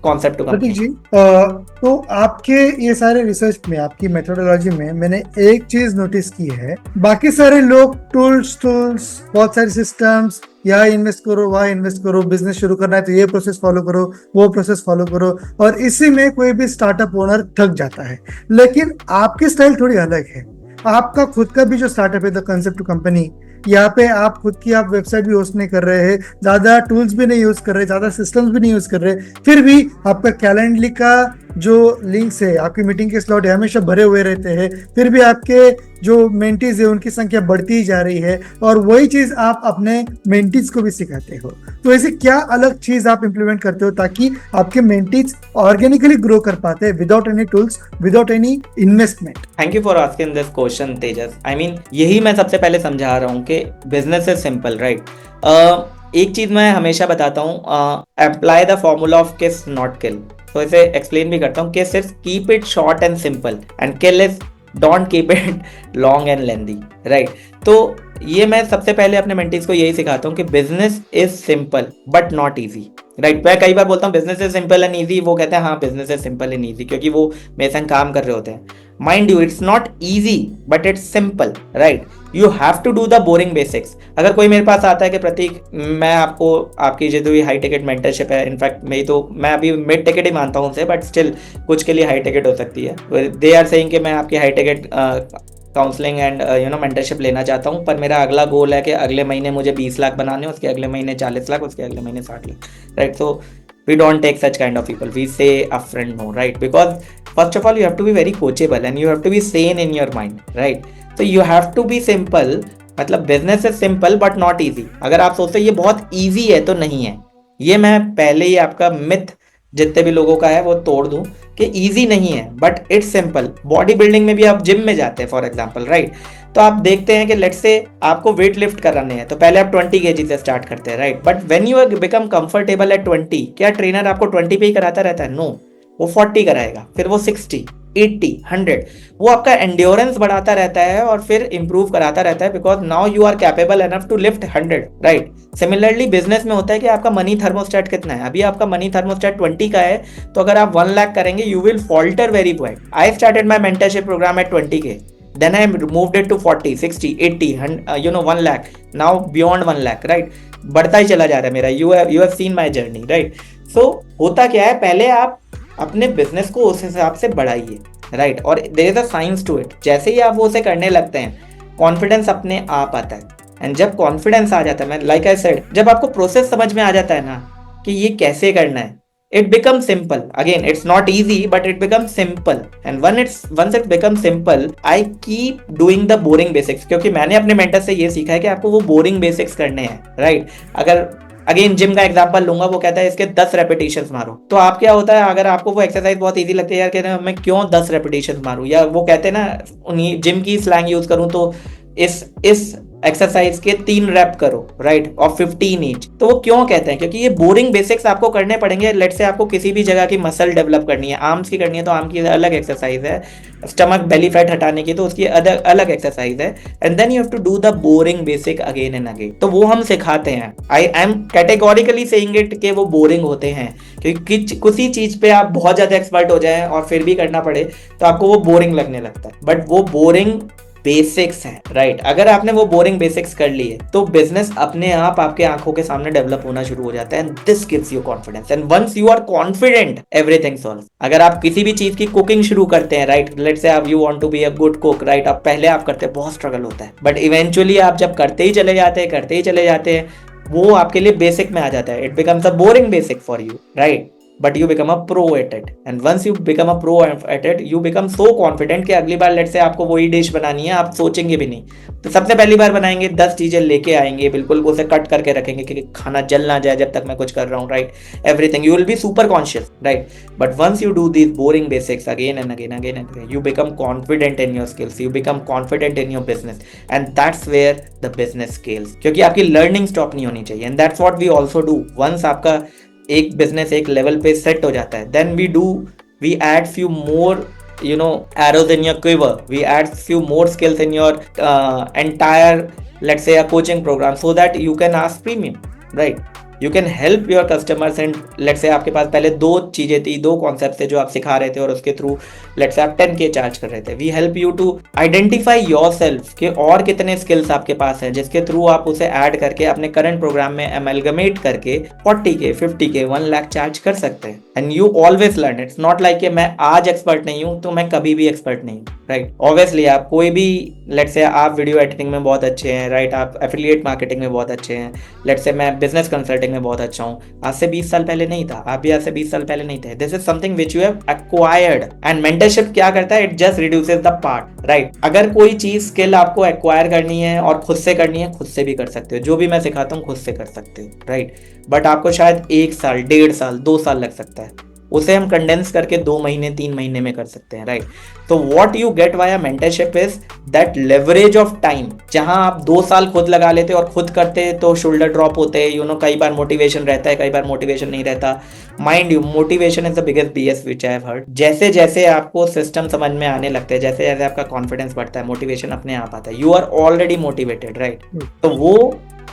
कॉन्सेप्ट टू प्रतीक जी, तो आपके ये सारे रिसर्च में, आपकी मेथोडोलॉजी में मैंने एक चीज नोटिस की है, बाकी सारे लोग टूल्स बहुत सारे सिस्टम्स, यहाँ इन्वेस्ट करो, वहाँ इन्वेस्ट करो, बिजनेस शुरू करना है तो ये प्रोसेस फॉलो करो, वो प्रोसेस फॉलो करो, और इसी में कोई भी स्टार्टअप ओनर थक जाता है। लेकिन आपकी स्टाइल थोड़ी अलग है। आपका खुद का भी जो स्टार्टअप है, द कंसेप्ट टू कंपनी, यहाँ पे आप खुद की आप वेबसाइट भी होस्ट नहीं कर रहे हैं, ज्यादा टूल्स भी नहीं यूज कर रहे, ज्यादा सिस्टम्स भी नहीं यूज कर रहे, फिर भी आपका कैलेंडली का जो लिंक्स है, आपकी मीटिंग के स्लॉट है, हमेशा भरे हुए रहते हैं, फिर भी आपके जो मेंटीज है उनकी संख्या बढ़ती ही जा रही है, और वही चीज आप अपने मेंटीज को भी सिखाते हो। तो ऐसे क्या अलग चीज आप इंप्लीमेंट करते हो ताकि आपके मेंटीज ऑर्गेनिकली ग्रो कर पाते हैं without any tools, without any investment? Thank you for asking this question Tejas. I mean यही मैं सबसे पहले समझा रहा हूँ कि बिजनेस इज सिंपल, राइट। एक चीज मैं हमेशा बताता हूँ, अप्लाई द फॉर्मूला ऑफ किस नॉट किल। तो इसे एक्सप्लेन भी करता हूँ कि सिर्फ keep it short and simple, and kill is don't keep it long and lengthy, right. तो ये मैं सबसे पहले अपने मेंटीज को यही सिखाता हूँ कि business is simple but not easy, right. मैं कई बार बोलता हूँ business is simple and easy, वो कहते हैं हाँ business is simple and easy, क्योंकि वो मेरे संग काम कर रहे होते हैं। Mind you, it's not easy but it's simple, right. You have to do the boring basics. अगर कोई मेरे पास आता है कि प्रतीक मैं आपको आपकी जो हाई टिकट मेंटरशिप है, इनफैक्ट मैं अभी मिड टिकट ही मानता हूँ उसे, बट स्टिल कुछ के लिए हाई टिकट हो सकती है। दे आर सेइंग कि मैं आपकी high ticket counselling and mentorship लेना चाहता हूँ, पर मेरा अगला गोल है कि अगले महीने मुझे 20 लाख बनाने, उसके अगले महीने 40 लाख, उसके अगले महीने 60 lakh, right. So we don't take such kind of people, we say upfront no, right? Because first of all you have to be very coachable and you have to be sane in your mind, right? So you have to be simple, मतलब business is simple but not easy। अगर आप सोचते ये बहुत easy है तो नहीं है। ये मैं पहले ही आपका मिथ जितने भी लोगों का है वो तोड़ दूं कि इजी नहीं है, but it's simple. Body building में भी आप जिम में जाते हैं फॉर एग्जांपल, राइट। तो आप देखते हैं कि लेट्स से आपको वेट लिफ्ट कराने हैं तो पहले आप 20 kg से स्टार्ट करते हैं, right. But when you become comfortable at 20, क्या ट्रेनर आपको 20 पे ही कराता रहता है? नो, वो 40 कराएगा, फिर वो 60, 80, 100, वो आपका एंड्योरेंस बढ़ाता रहता है और फिर इंप्रूव कराता रहता है, because now you are capable enough to lift 100, right. Similarly business में होता है कि आपका मनी थर्मोस्टेट कितना है। अभी आपका मनी थर्मोस्टेट 20 का है, तो अगर आप 1 लाख करेंगे you will falter very quick. I started my mentorship program at 20K, then I moved it to 40, 60, 80, 1 lakh, now beyond 1 lakh, right? बढ़ता ही चला जा रहा है मेरा। you have seen my journey, right? So होता क्या है, पहले आप अपने बिजनेस को उस हिसाब से बढ़ाइए, राइट। और there is a science to it. जैसे ही आप वो उसे करने लगते हैं कॉन्फिडेंस अपने आप आता है। एंड जब कॉन्फिडेंस आ जाता है, मैं लाइक आई सेड, जब आपको प्रोसेस समझ में आ जाता है ना कि ये कैसे करना है, it becomes simple. Again, it's not easy, but it becomes simple. And once it becomes simple, I keep doing the boring basics. क्योंकि मैंने अपने मेंटर से ये सीखा है कि आपको वो बोरिंग बेसिक्स करने हैं, राइट। अगर अगेन जिम का एग्जांपल लूंगा, वो कहता है इसके 10 रेपिटेशंस मारो। तो आप क्या होता है, अगर आपको वो एक्सरसाइज बहुत इजी लगती है, यार कहते हैं मैं क्यों 10 रेपिटेशंस मारूं, या वो कहते हैं ना, उन्हीं जिम की स्लैंग यूज करूं तो इस एक्सरसाइज के 3 रैप करो, राइट, और 15 ईच। तो वो क्यों कहते हैं, क्योंकि ये बोरिंग बेसिक्स आपको करने पड़ेंगे। लेट से आपको किसी भी जगह की मसल डेवलप करनी है, आर्म्स की करनी है तो आर्म की अलग एक्सरसाइज है, स्टमक बेली फैट हटाने की तो उसकी अलग एक्सरसाइज है। And then you have to do the boring basic again and again. तो वो हम सिखाते हैं। I am categorically saying it कि वो बोरिंग होते हैं, क्योंकि किसी चीज पे आप बहुत ज्यादा एक्सपर्ट हो जाए और फिर भी करना पड़े तो आपको वो बोरिंग लगने लगता है, बट वो बोरिंग बेसिक्स है, राइट। अगर आपने वो बोरिंग बेसिक्स कर लिए तो बिजनेस अपने आप आपके आंखों के सामने डेवलप होना शुरू हो जाता है। And this gives you confidence, and once you are confident everything solve. अगर आप किसी भी चीज की कुकिंग शुरू करते हैं, राइट, लेट्स से आप you want to be a good cook, right, अब पहले आप करते हैं बहुत स्ट्रगल होता है, बट इवेंचुअली आप जब करते ही चले जाते हैं वो आपके लिए बेसिक में आ जाता है। It becomes a boring basic for you, right, but you become a pro at it. And once you become a pro at it, you become so confident कि अगली बार लेट से आपको वही डिश बनानी है, आप सोचेंगे भी नहीं। तो सबसे पहली बार बनाएंगे, 10 चीजें लेके आएंगे, बिल्कुल उसे कट करके रखेंगे कि खाना जल ना जाए जब तक मैं कुछ कर रहा हूँ, right. Everything you will be super conscious, right. But once you do this boring basics again and again, you become confident in your skills, you become confident in your business, and that's where the business scales. क्योंकि आपकी learning stop नहीं होनी चाहिए। And that's what we also do. Once आपका एक business एक level पे set हो जाता है, then we add few more arrows in your quiver, we add few more skills in your entire, let's say, a coaching program, so that you can ask premium, right? You can help your customers, and let's say आपके पास पहले 2 चीजें थी, 2 concept थे जो आप सिखा रहे थे और उसके थ्रू लेट्स से आप 10K चार्ज कर रहे थे। We help you to identify yourself कि और कितने स्किल्स आपके पास हैं, जिसके थ्रू आप उसे ऐड करके अपने करंट प्रोग्राम में एमलगमेट करके 40K, 50K, 1 लाख चार्ज कर सकते हैं। And you always learn. It's not like कि मैं आज एक्सपर्ट नहीं हूं तो मैं कभी भी एक्सपर्ट नहीं हूं, राइट। ऑब्वियसली आप कोई भी, लेट्स से आप वीडियो एडिटिंग में बहुत अच्छे हैं, राइट, आप एफिलिएट मार्केटिंग में बहुत अच्छे हैं, लेट्स से मैं बिजनेस कंसल्टिंग में बहुत अच्छा हूं, आज से 20 साल पहले नहीं था, आप भी आज से 20 साल पहले नहीं थे। This is something which you have acquired. And mentorship क्या करता है, it just reduces the part, right. अगर कोई चीज स्किल आपको एक्वायर करनी है और खुद से करनी है, खुद से भी कर सकते हो। जो भी मैं सिखाता हूँ खुद से कर सकते हो, राइट। बट आपको शायद 1 साल, 1.5 साल, 2 साल लग सकता है, उसे हम कंडेंस करके 2 महीने, 3 महीने में कर सकते हैं, राइट। तो what you get via mentorship is that leverage of time. जहां आप 2 साल खुद लगा लेते और खुद करते तो शोल्डर ड्रॉप होते हैं, कई बार मोटिवेशन रहता है, कई बार मोटिवेशन नहीं रहता। Mind you, motivation is the biggest BS which I have heard. जैसे जैसे आपको सिस्टम समझ में आने लगते हैं, जैसे जैसे आपका कॉन्फिडेंस बढ़ता है, मोटिवेशन अपने आप आता है। You are already motivated, right. तो वो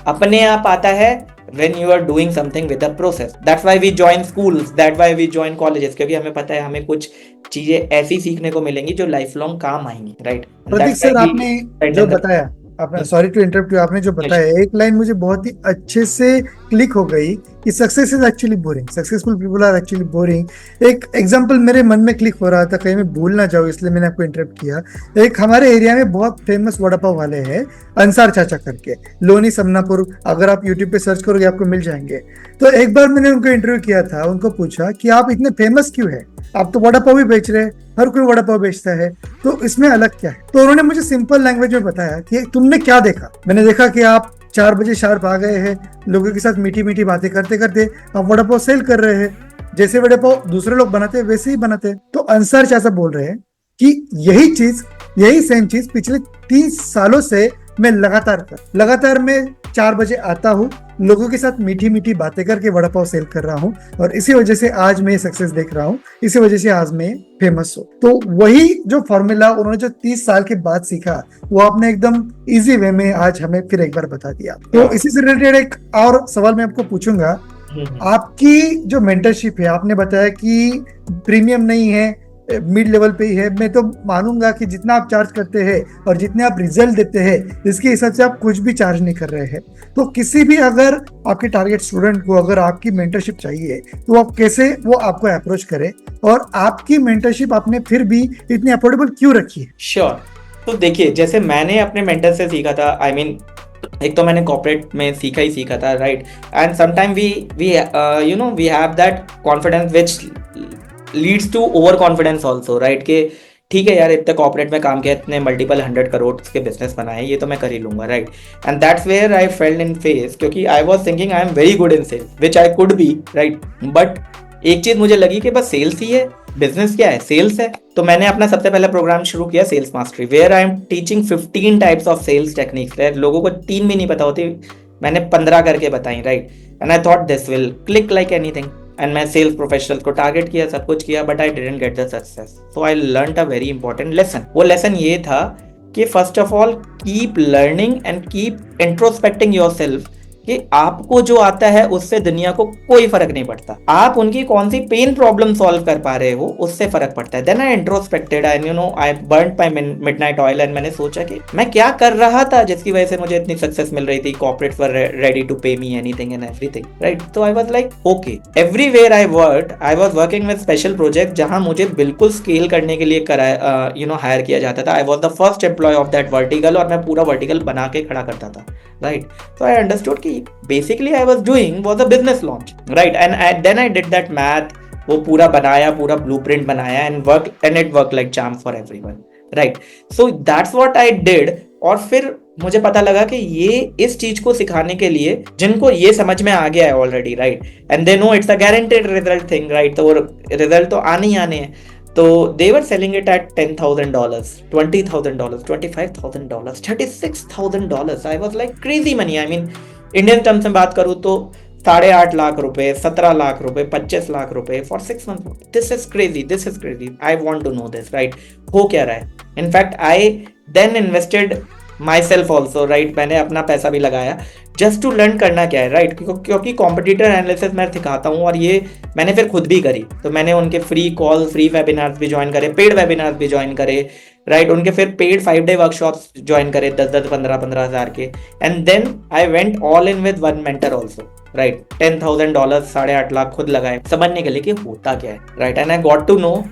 अपने आप आता है when you are doing something with the process. That's why we join schools, that's why we join colleges, क्योंकि हमें पता है हमें कुछ चीजें ऐसी सीखने को मिलेंगी जो लाइफ लॉन्ग काम आएंगी, राइट। प्रतीक सर, आपने जो बताया, आपने, सॉरी टू इंटरप्ट यू, आपने जो बताया एक लाइन मुझे बहुत ही अच्छे से क्लिक हो गई कि success is actually boring, successful people are actually boring. एक एग्जांपल मेरे मन में क्लिक हो रहा था, कहीं मैं भूल ना जाऊँ इसलिए मैंने आपको इंटरप्ट किया। एक हमारे एरिया में बहुत फेमस वड़ा पाव वाले हैं, अंसार चाचा करके, लोनी समनापुर, अगर आप यूट्यूब पे सर्च करोगे आपको मिल जाएंगे। तो एक बार मैंने उनको इंटरव्यू किया था, उनको पूछा कि आप इतने फेमस क्यों है, आप तो वड़ा पाव भी बेच रहे हैं, हर कोई वड़ा पाव बेचता है, तो इसमें अलग क्या है। तो उन्होंने मुझे सिंपल लैंग्वेज में बताया कि तुमने क्या देखा। मैंने देखा कि आप 4 बजे शार्प आ गए हैं, लोगों के साथ मीठी मीठी बातें करते करते आप वड़ा पाव सेल कर रहे हैं, जैसे वड़ा पाव दूसरे लोग बनाते हैं वैसे ही बनाते हैं। तो अंसार चाचा बोल रहे हैं कि यही सेम चीज पिछले 30 सालों से मैं लगातार मैं 4 बजे आता हूँ, लोगों के साथ मीठी मीठी बातें करके वड़ा पाव सेल कर रहा हूँ और इसी वजह से आज मैं सक्सेस देख रहा हूँ, इसी वजह से आज मैं फेमस हूँ। तो वही जो फॉर्मूला उन्होंने जो 30 साल के बाद सीखा वो आपने एकदम इजी वे में आज हमें फिर एक बार बता दिया। तो इसी से रिलेटेड एक और सवाल मैं आपको पूछूंगा, आपकी जो मेंटरशिप है, आपने बताया कि प्रीमियम नहीं है, मिड लेवल पे ही है, मैं तो मानूंगा कि जितना आप चार्ज करते हैं और जितने आप रिजल्ट देते हैं इसके हिसाब से आप कुछ भी चार्ज नहीं कर रहे हैं। तो किसी भी अगर आपके टारगेट स्टूडेंट को अगर आपकी मेंटरशिप चाहिए तो आप कैसे वो आपको अप्रोच करे, और आपकी मेंटरशिप आपने फिर भी इतनी अफोर्डेबल क्यों रखी है? श्योर। तो देखिए, जैसे मैंने अपने मेंटर से सीखा था, आई मीन एक तो मैंने कॉर्पोरेट में सीखा था, right, and sometime we have that confidence which leads to over confidence also, right, कि ठीक है यार, इतने कॉर्पोरेट में काम किया, इतने मल्टीपल 100 करोड़ के बिजनेस बनाए, ये तो मैं कर ही लूंगा, right. And that's where I felt in face, क्योंकि I was thinking I am very good in sales, which I could be, right, but एक चीज मुझे लगी कि बस सेल्स ही है, बिजनेस क्या है, सेल्स है। तो मैंने अपना सबसे पहला प्रोग्राम शुरू किया sales mastery, where I am teaching 15 types of sales techniques. लोगों को 3 भी नहीं पता होती, मैंने 15 करके बताई, right. And I thought this will click like anything, and मैं सेल्स प्रोफेशनल्स को टारगेट किया, सब कुछ किया, but I didn't get the success. So I learned a very important lesson. वो लेसन ये था कि first of all keep learning and keep introspecting yourself, कि आपको जो आता है उससे दुनिया को कोई फर्क नहीं पड़ता, आप उनकी कौन सी पेन प्रॉब्लम सॉल्व कर पा रहे हो उससे फर्क पड़ता है। Then I introspected and I burned my midnight oil, and मैंने सोचा कि मैं क्या कर रहा था जिसकी वजह से मुझे इतनी सक्सेस मिल रही थी, corporates were ready to pay me anything and everything, right. तो I was like okay, everywhere I was working with special project जहां मुझे बिल्कुल स्केल करने के लिए हायर किया जाता था। I was the first employee of that vertical, और मैं पूरा वर्टिकल बना के खड़ा करता था, राइट। So I understood कि basically I was doing was a business launch, right, and then I did that math, वो पूरा बनाया, पूरा blueprint बनाया, and it worked like charm for everyone, right. So that's what I did, और फिर मुझे पता लगा कि ये इस चीज को सिखाने के लिए जिनको ये समझ में आ गया है already, right, and they know it's a guaranteed result thing, right, तो रिजल्ट तो आने ही आने हैं। तो they were selling it at $10,000, $20,000, $25,000, $36,000. I was like crazy money. I mean, Indian terms में बात करूँ तो 8.5 लाख रुपए, 17 लाख रुपए, 25 लाख रुपए for 6 months. This is crazy. I want to know this, right? हो क्या रहा है? In fact, I then invested myself also, right? मैंने अपना पैसा भी लगाया जस्ट टू लर्न करना क्या है, राइट, क्योंकि कॉम्पिटिटर एनालिसिस मैं सिखाता हूँ, और ये मैंने फिर खुद भी करी। तो मैंने उनके फ्री कॉल, फ्री वेबिनार्स भी ज्वाइन करे, पेड वेबिनार्स भी ज्वाइन करे, राइट, उनके फिर पेड 5-day वर्कशॉप्स ज्वाइन करे 10-10, 15-15 हज़ार के, and then I went all in with one mentor also, right. $10,000, 8.5 lakh खुद लगाए समझने के लिए कि होता क्या है, right. And I got to know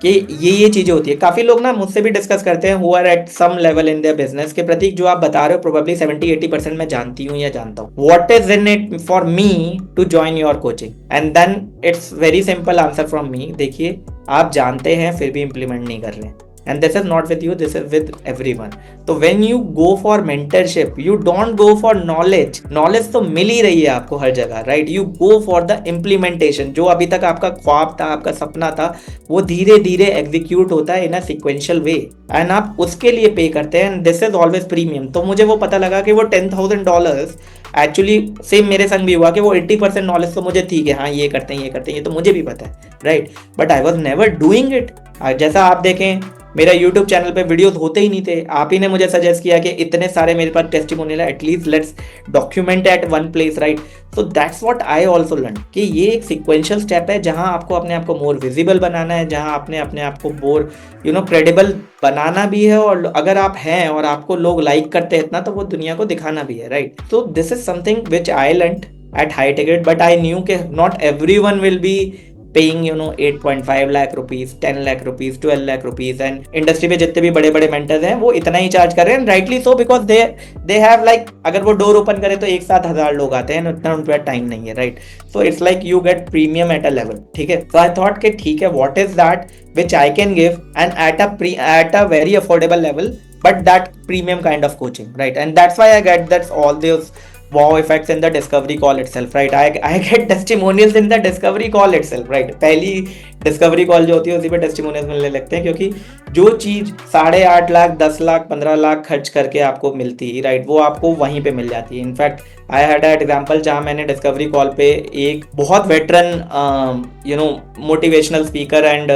कि ये चीजें होती है। काफी लोग ना मुझसे भी डिस्कस करते हैं who are at some level in their business के प्रतीक, जो आप बता रहे हो प्रोबेबली 70-80% मैं जानती हूँ या जानता हूँ। What is in it for me to join your coaching, and then it's very simple answer from me. देखिए, आप जानते हैं फिर भी इंप्लीमेंट नहीं कर रहे, and this is not with you, this is with everyone. So when you go for mentorship, you don't go for knowledge तो मिल ही रही है आपको हर जगह, right? You go for the implementation. जो अभी तक आपका ख्वाब था, आपका सपना था, वो धीरे धीरे एग्जीक्यूट होता है in a sequential way, and आप उसके लिए पे करते हैं, and this is always premium. तो मुझे वो पता लगा कि वो $10,000 एक्चुअली सेम मेरे संग भी हुआ कि वो 80% नॉलेज तो मुझे ठीक है, हाँ ये करते हैं ये तो मुझे भी पता है, right, but I was never doing it. जैसा आप देखें मेरा यूट्यूब चैनल पे वीडियोस होते ही नहीं थे, आप ही ने मुझे सजेस्ट किया कि इतने सारे मेरे पास टेस्टिमोनियल है, at least let's document at one place, right. So that's what I also learn कि ये एक सिक्वेंशियल स्टेप है जहां आपको अपने आप को मोर विजिबल बनाना है, जहां आपने अपने आप को मोर क्रेडिबल बनाना भी है, और अगर आप हैं और आपको लोग लाइक करते हैं इतना, तो वो दुनिया को दिखाना भी है, right. So this is something which I learn at high ticket, but I knew कि not everyone will be paying 8.5 lakh rupees, 10 lakh rupees, 12 lakh rupees, and industry पे जितने भी बड़े बड़े मेंटर्स हैं वो इतना ही चार्ज कर रहे हैं, rightly so, because they have like, अगर वो डोर ओपन करे तो एक साथ 1000 लोग आते हैं, उतना उन पर टाइम नहीं है, right. So it's like you get premium at a level, ठीक है। सो आई थॉट कि ठीक है, what is that which I can give and at a very affordable level, but that premium kind of coaching, right? And that's why I get that all those wow effects in the discovery call itself, right? I get testimonials in the discovery call itself, right? पहली discovery call जो होती है उसी पे testimonials मिलने लगते हैं, क्योंकि जो चीज 8.5 लाख 10 लाख 15 लाख खर्च करके आपको मिलती है, राइट, वो आपको वहीं पे मिल जाती है. In fact I had an example जहाँ मैंने डिस्कवरी कॉल पे एक बहुत veteran motivational speaker and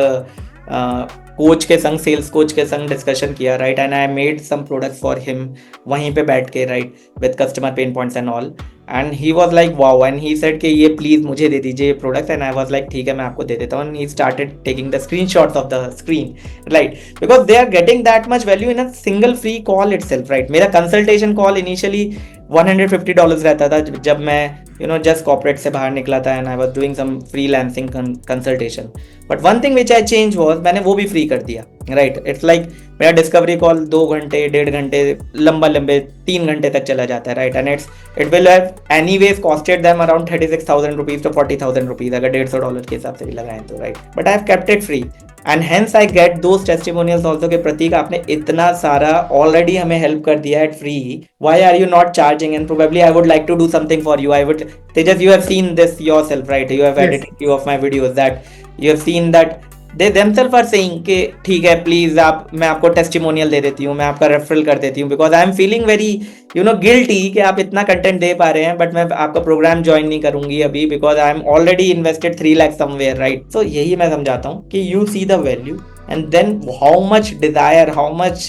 coach के संग, सेल्स कोच के संग डिस्कशन किया, right, and I made some products for him वहीं पे बैठ के, right, with customer pain points and all, and he was like wow, and he said कि ये प्लीज मुझे दे दीजिए ये products, and I was like ठीक है मैं आपको दे देता हूँ, and he started taking the screenshots of the screen, right, because they are getting that much value in a single free call itself, right. मेरा कंसल्टेशन कॉल इनिशियली $150 रहता था जब मैं जस्ट कॉर्पोरेट से बाहर निकला था, and I was doing some freelancing consultation. But one thing which I change was, मैंने वो भी फ्री कर दिया, राइट. इट्स लाइक मेरा डिस्कवरी कॉल 2 घंटे 1.5 घंटे लंबे 3 घंटे तक चला जाता है, right, and it will have anyways costed them around 36,000 rupees to 40,000 rupees अगर $150 के हिसाब से भी लगाएं तो, right. But I have kept it free, and hence I get those testimonials also के प्रतीक आपने इतना सारा ऑलरेडी हमें हेल्प कर दिया at free, why are you not charging, and probably I would like to do something for you. I would, Tejas, you have seen this yourself, right? You have edited few of my videos that you have seen that they themselves are saying कि ठीक है please मैं आपको testimonial दे देती हूँ, मैं आपका referral कर देती हूँ, because I am feeling very guilty कि आप इतना कंटेंट दे पा रहे हैं बट मैं आपका प्रोग्राम ज्वाइन नहीं करूंगी अभी, because I am already invested 3 lakh somewhere, right. तो यही मैं समझाता हूँ कि you see the value and then how much desire, how much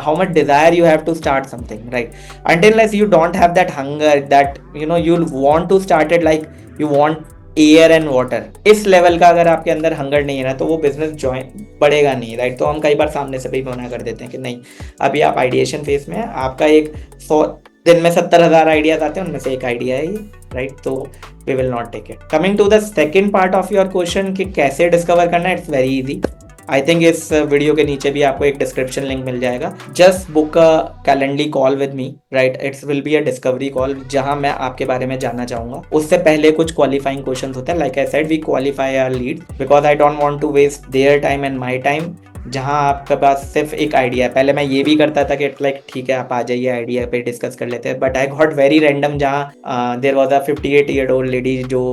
how much desire you have to start something, right? Unless you don't have that hunger that you'll want to start it, like you want air and water, इस level का अगर आपके अंदर hunger नहीं है ना तो वो बिजनेस ज्वाइन बढ़ेगा नहीं, राइट. तो हम कई बार सामने से भी मना कर देते हैं कि नहीं अभी आप आइडिएशन फेज में है, आपका एक 100 दिन में 70,000 आइडियाज आते हैं, उनमें से एक आइडिया है ये, राइट. तो we will not take it. Coming to the second part of your question कि कैसे डिस्कवर करना है, it's very easy. I think इस वीडियो के नीचे भी आपको एक डिस्क्रिप्शन लिंक मिल जाएगा. Just book a Calendly call with me, right. It's will be a discovery call जहां मैं आपके बारे में जानना चाहूंगा. उससे पहले कुछ क्वालिफाइंग क्वेश्चंस होते हैं. Like I said, we qualify our lead because I don't want to waste their time and my time. जहां आपके पास सिर्फ एक आइडिया है, पहले मैं ये भी करता था कि लाइक ठीक है आप आ जाइए आइडिया पे डिस्कस कर लेते हैं, but I got very random. जहां there was a 58-year-old lady जो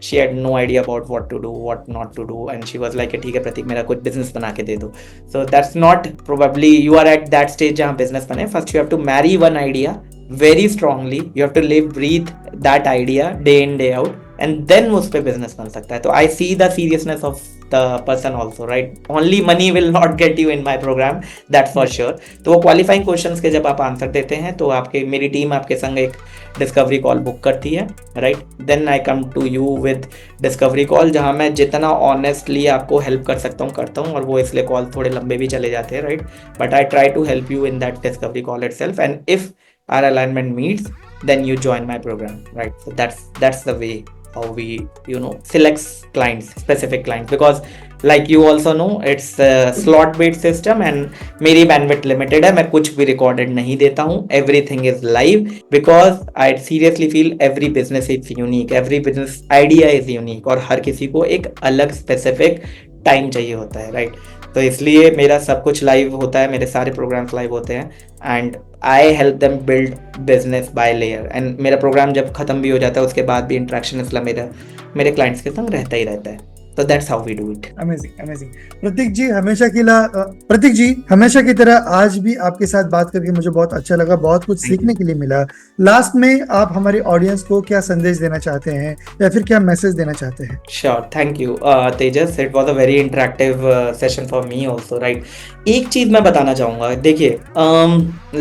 she had no idea about what to do, what not to do, and she was like ठीक है प्रतीक मेरा कुछ business बना के दे दो. So that's not, probably you are at that stage जहाँ business बने. First you have to marry one idea very strongly, you have to live breathe that idea day in day out, and then उस पे business बन सकता है. तो I see the seriousness of the person also, right? Only money will not get you in my program, that's for sure. तो वो qualifying questions के जब आप आंसर देते हैं तो मेरी टीम आपके संग एक डिस्कवरी कॉल बुक करती है, राइट. Then I come to you with discovery call जहाँ मैं जितना ऑनेस्टली आपको हेल्प कर सकता हूँ करता हूँ, और वो इसलिए कॉल थोड़े लंबे भी चले जाते हैं, right. But I try to help you in that discovery call itself, and if our alignment meets, then you join my program, right? So that's the way how we select clients, specific clients, because like you also know it's a slot based system and मेरी bandwidth limited है, मैं कुछ भी recorded नहीं देता हूँ. Everything is live because I seriously feel every business is unique, every business idea is unique, और हर किसी को एक अलग specific टाइम चाहिए होता है, राइट. तो इसलिए मेरा सब कुछ लाइव होता है, मेरे सारे प्रोग्राम्स लाइव होते हैं, and I help them build business by layer. And मेरा प्रोग्राम जब खत्म भी हो जाता है उसके बाद भी इंटरेक्शन इसलिए मेरे क्लाइंट्स के संग रहता ही रहता है. So that's how we do it. Amazing. प्रतीक जी हमेशा की तरह आज भी आपके साथ बात करके मुझे बहुत अच्छा लगा, बहुत कुछ सीखने के लिए मिला. लास्ट में आप हमारी ऑडियंस को क्या संदेश देना चाहते हैं या फिर क्या मैसेज देना चाहते हैं? Sure, thank you, Tejas. It was a very interactive session for me also, right? एक चीज मैं बताना चाहूंगा, देखिए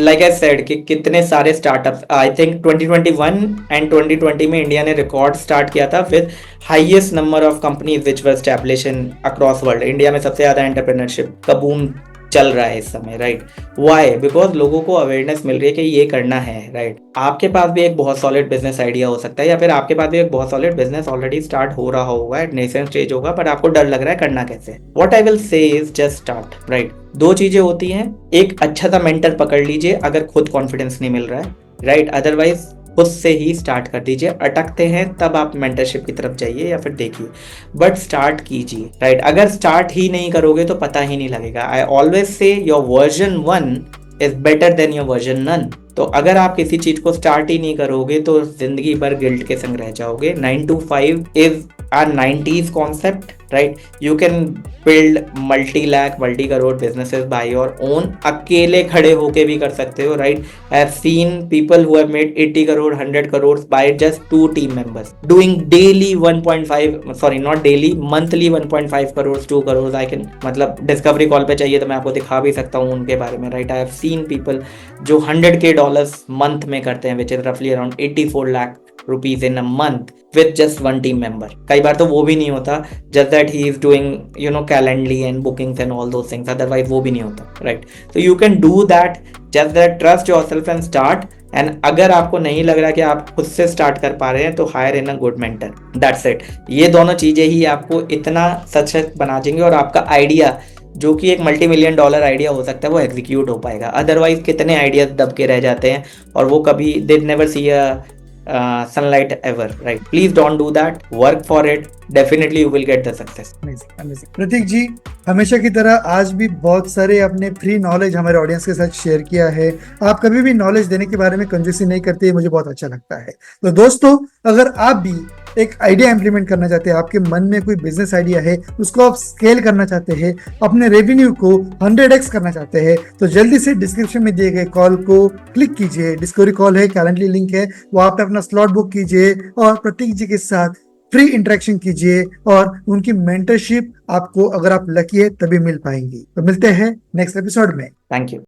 like I said कि कितने सारे स्टार्टअप्स, आई थिंक 2021 एंड 2020 में इंडिया ने रिकॉर्ड स्टार्ट किया था with highest number of companies which were establish in across world. India में सबसे ज्यादा एंटरप्रेन्योरशिप का बूम चल रहा है इस समय, राइट. वाई? बिकॉज लोगों को अवेयरनेस मिल रही है कि ये करना है, राइट. आपके पास भी एक बहुत सॉलिड बिजनेस आइडिया हो सकता है, या फिर आपके पास भी एक बहुत सॉलिड बिजनेस ऑलरेडी स्टार्ट हो रहा होगा, एट नेसेंट स्टेज होगा, पर आपको डर लग रहा है करना कैसे. व्हाट आई विल से इज जस्ट स्टार्ट, राइट. 2 चीजें होती हैं, एक अच्छा सा मेंटर पकड़ लीजिए अगर खुद कॉन्फिडेंस नहीं मिल रहा है, राइट. अदरवाइज खुद से ही स्टार्ट कर दीजिए. अटकते हैं तब आप मेंटरशिप की तरफ जाइए या फिर देखिए, बट स्टार्ट कीजिए, राइट. अगर स्टार्ट ही नहीं करोगे तो पता ही नहीं लगेगा. I always say your version 1 is better than your version none. तो अगर आप किसी चीज को स्टार्ट ही नहीं करोगे तो जिंदगी भर गिल्ट के संग रह जाओगे। 9 to 5 is a 90s concept, right? You can build multi-lakh, multi-crore businesses by your own. अकेले खड़े होके भी कर सकते हो, right? I have seen people who have made 80 crore, 100 crores by just 2 team members doing daily 1.5, sorry not daily, monthly 1.5 crores, 2 crores. I can, मतलब discovery call पे चाहिए तो मैं आपको दिखा भी सकता हूँ उनके बारे में, right? I have seen people जो 100K डॉलर्स मंथ में करते हैं, which is roughly around 84 lakh rupees in a month with just one team member. कई बार तो वो भी नहीं होता, just that he is doing Calendly and bookings and all those things, otherwise वो भी नहीं होता, right? So you can do that, just that trust yourself and start. and अगर आपको नहीं लग रहा कि आप खुद से स्टार्ट कर पा रहे हैं तो hire in a good mentor, that's it. ये दोनों चीजें ही आपको इतना सशक्त बना देंगे और आपका आइडिया जो कि एक $multi-million आइडिया हो सकता है वो एग्जीक्यूट हो पाएगा। अदरवाइज कितने आइडियाज दब के रह जाते हैं और वो कभी they never see a sunlight ever, right? Please don't do that, work for it, definitely you will get the success. Amazing. प्रतीक जी, हमेशा की तरह आज भी बहुत सारे अपने फ्री नॉलेज हमारे ऑडियंस के साथ शेयर किया है। आप कभी भी नॉलेज देने के बारे में कंजूसी नहीं करते, मुझे बहुत अच्छा लगता है। तो दोस्तों, अगर आप भी एक आइडिया इंप्लीमेंट करना चाहते हैं, आपके मन में कोई बिजनेस आइडिया है, उसको आप स्केल करना चाहते हैं, अपने रेवेन्यू को 100x करना चाहते हैं, तो जल्दी से डिस्क्रिप्शन में दिए गए कॉल को क्लिक कीजिए। डिस्कवरी कॉल है, कैलेंडली लिंक है, वहां पे अपना स्लॉट बुक कीजिए और प्रतीक जी के साथ फ्री इंटरेक्शन कीजिए और उनकी मेंटरशिप आपको, अगर आप लकी है, तभी मिल पाएंगी। तो मिलते हैं नेक्स्ट एपिसोड में। Thank you.